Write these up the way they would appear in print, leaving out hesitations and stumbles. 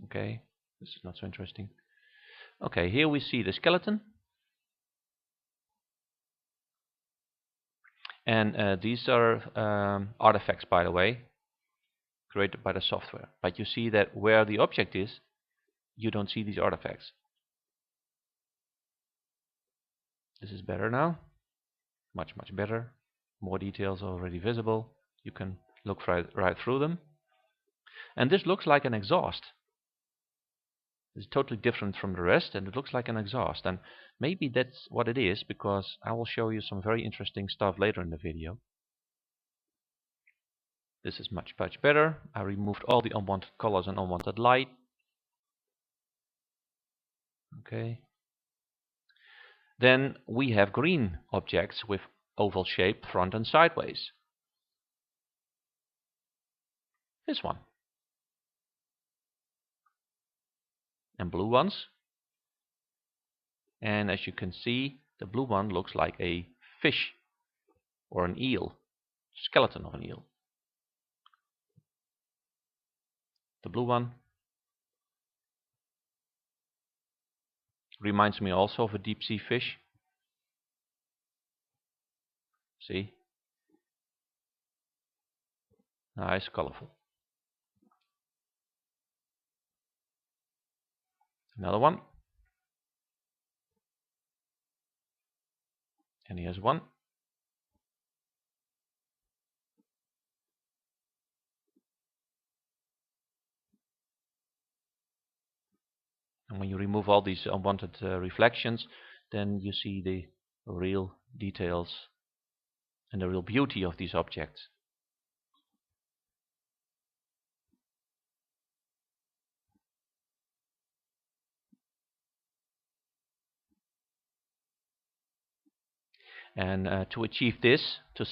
Okay, this is not so interesting. Okay, here we see the skeleton. And these are artifacts, by the way, created by the software. But you see that where the object is, you don't see these artifacts. This is better now. Much better. More details already visible. You can look right through them. And this looks like an exhaust. It's totally different from the rest, and it looks like an exhaust. And maybe that's what it is, because I will show you some very interesting stuff later in the video. This is much better. I removed all the unwanted colors and unwanted light. Okay. Then we have green objects with oval shape front and sideways. This one. And blue ones. And as you can see, the blue one looks like a fish or an eel, skeleton of an eel. The blue one reminds me also of a deep sea fish. See? Nice, colorful. Another one. And here's one. And when you remove all these unwanted reflections, then you see the real details and the real beauty of these objects. And to achieve this, to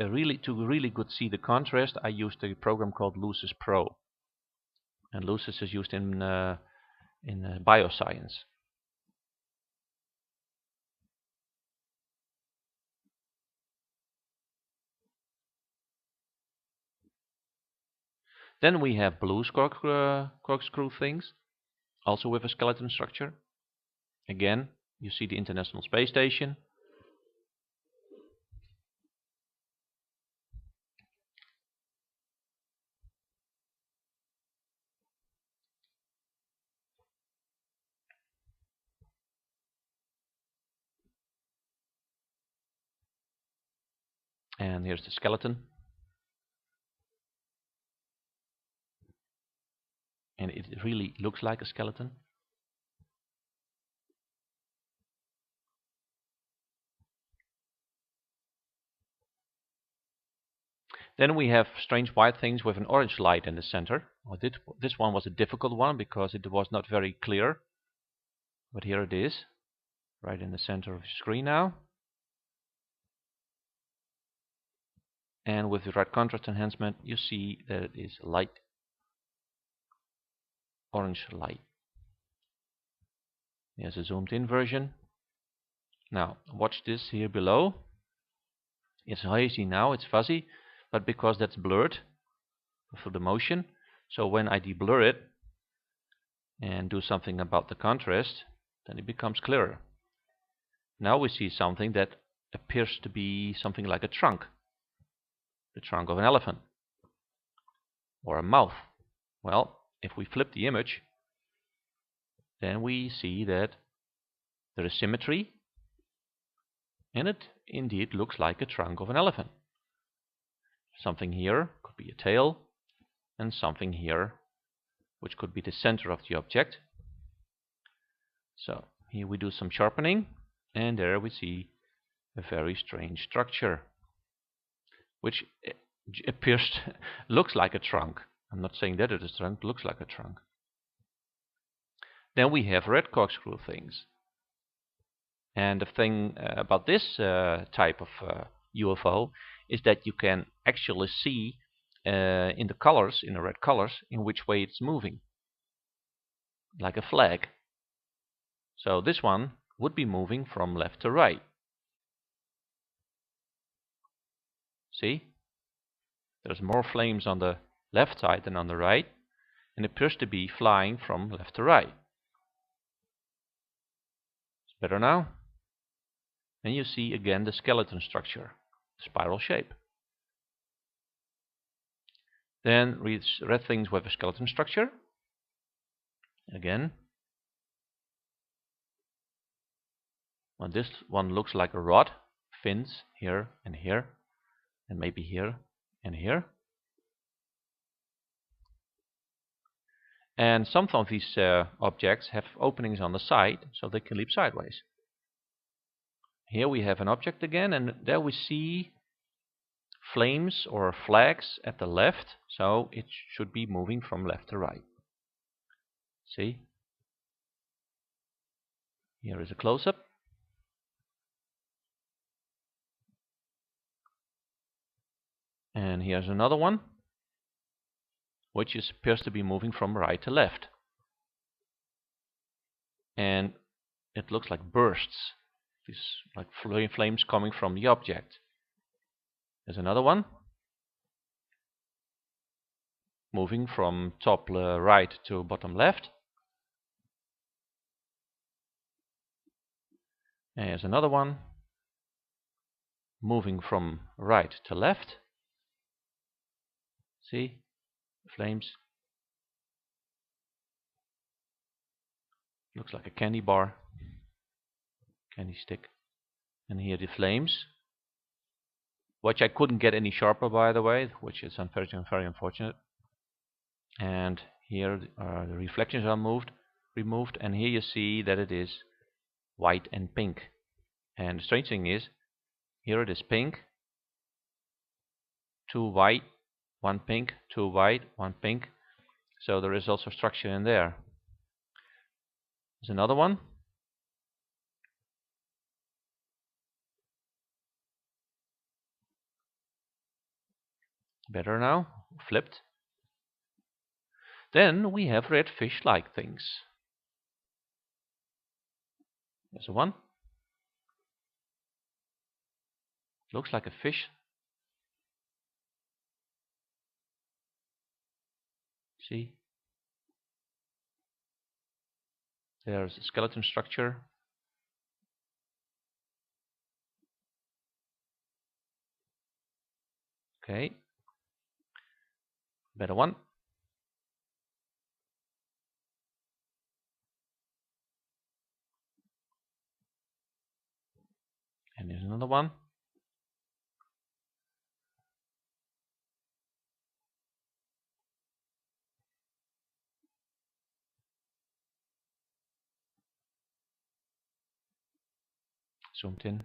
really good see the contrast, I used a program called Lucis Pro. And Lucis is used in bioscience. Then we have blue corkscrew things, also with a skeleton structure. Again, you see the International Space Station. And here's the skeleton. And it really looks like a skeleton. Then we have strange white things with an orange light in the center. Well, this one was a difficult one because it was not very clear. But here it is, right in the center of the screen now. And with the right contrast enhancement, you see that it is light, orange light. Here's a zoomed in version. Now, watch this here below. It's hazy now, it's fuzzy, but because that's blurred through the motion. So when I deblur it and do something about the contrast, then it becomes clearer. Now we see something that appears to be something like a trunk. The trunk of an elephant. Or a mouth. Well, if we flip the image, then we see that there is symmetry, and it indeed looks like a trunk of an elephant. Something here could be a tail, and something here which could be the center of the object. So here we do some sharpening, and there we see a very strange structure, which appears looks like a trunk. I'm not saying that it is a trunk, looks like a trunk. Then we have red corkscrew things. And the thing about this type of UFO is that you can actually see in the colors, in the red colors, in which way it's moving. Like a flag. So this one would be moving from left to right. See? There's more flames on the left side than on the right. and it appears to be flying from left to right. It's better now. And you see again the skeleton structure, spiral shape. Then reads red things with a skeleton structure. Again. Well, this one looks like a rod, fins here, and maybe here and here. And some of these objects have openings on the side, so they can leap sideways. Here we have an object again, and there we see flames or flags at the left, so it should be moving from left to right. See? Here is a close-up. And here's another one, which appears to be moving from right to left. And it looks like bursts. These like flames coming from the object. There's another one, moving from top right to bottom left. And here's another one, moving from right to left. See? Flames. Looks like a candy bar. Candy stick. And here the flames. Which I couldn't get any sharper, by the way, which is very unfortunate. And here the reflections are removed, and here you see that it is white and pink. And the strange thing is, here it is pink, 2 white, 1 pink, 2 white, 1 pink. So there is also structure in there. There's another one. Better now, flipped. Then we have red fish-like things. There's one. Looks like a fish. See? There's a skeleton structure. Okay. Better one. And there's another one. Zoomed in.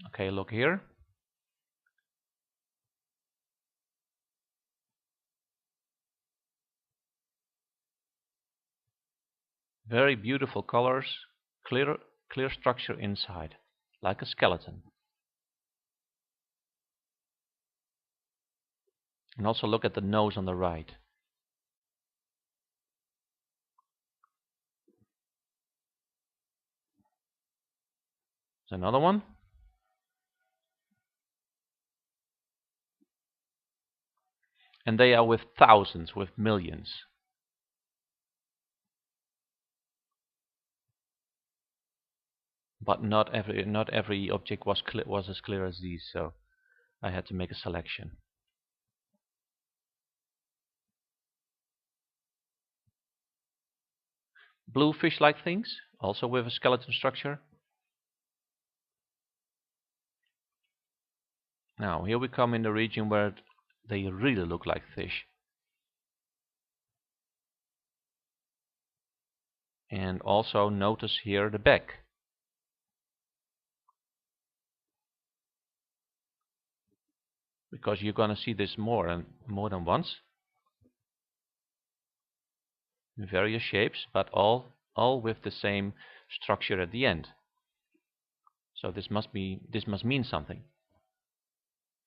Okay, look here. Very beautiful colors, clear structure inside, like a skeleton. And also look at the nose on the right. There's another one. And they are with thousands, with millions. But not every object was as clear as these, so I had to make a selection. Blue fish-like things, also with a skeleton structure. Now, here we come in the region where they really look like fish. And also notice here the back. Because you're going to see this more than once. In various shapes, but all with the same structure at the end. So this must mean something.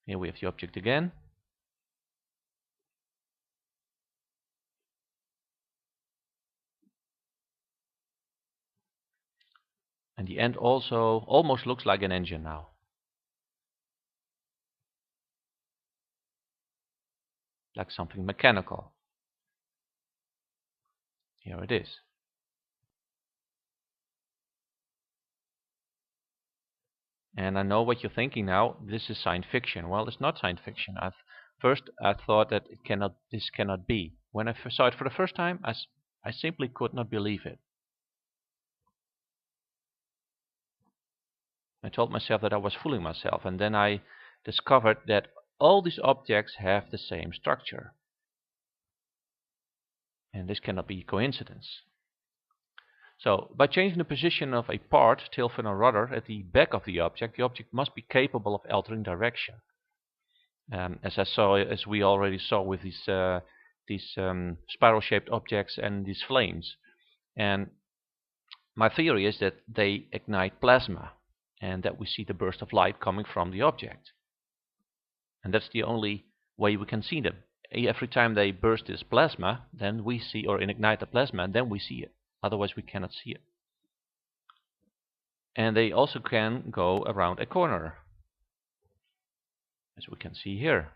Here we have the object again. And the end also almost looks like an engine now. Like something mechanical. Here it is. And I know what you're thinking now. This is science fiction. Well, it's not science fiction. First I thought that this cannot be. When I saw it for the first time, I simply could not believe it. I told myself that I was fooling myself, and then I discovered that all these objects have the same structure. And this cannot be coincidence. So, by changing the position of a part, tail fin or rudder, at the back of the object must be capable of altering direction. As we already saw with these spiral-shaped objects and these flames. And my theory is that they ignite plasma, and that we see the burst of light coming from the object. And that's the only way we can see them. Every time they burst this plasma, then we see, or ignite the plasma, and then we see it. Otherwise we cannot see it. And they also can go around a corner, as we can see here.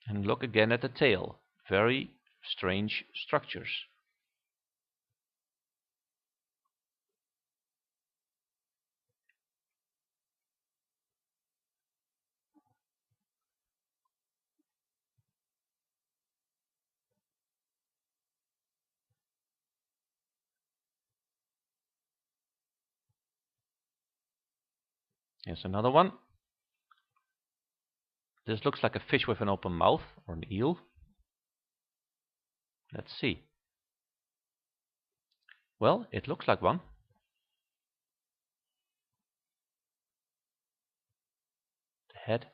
And look again at the tail. Very strange structures. Here's another one. This looks like a fish with an open mouth, or an eel. Let's see. Well, it looks like one. The head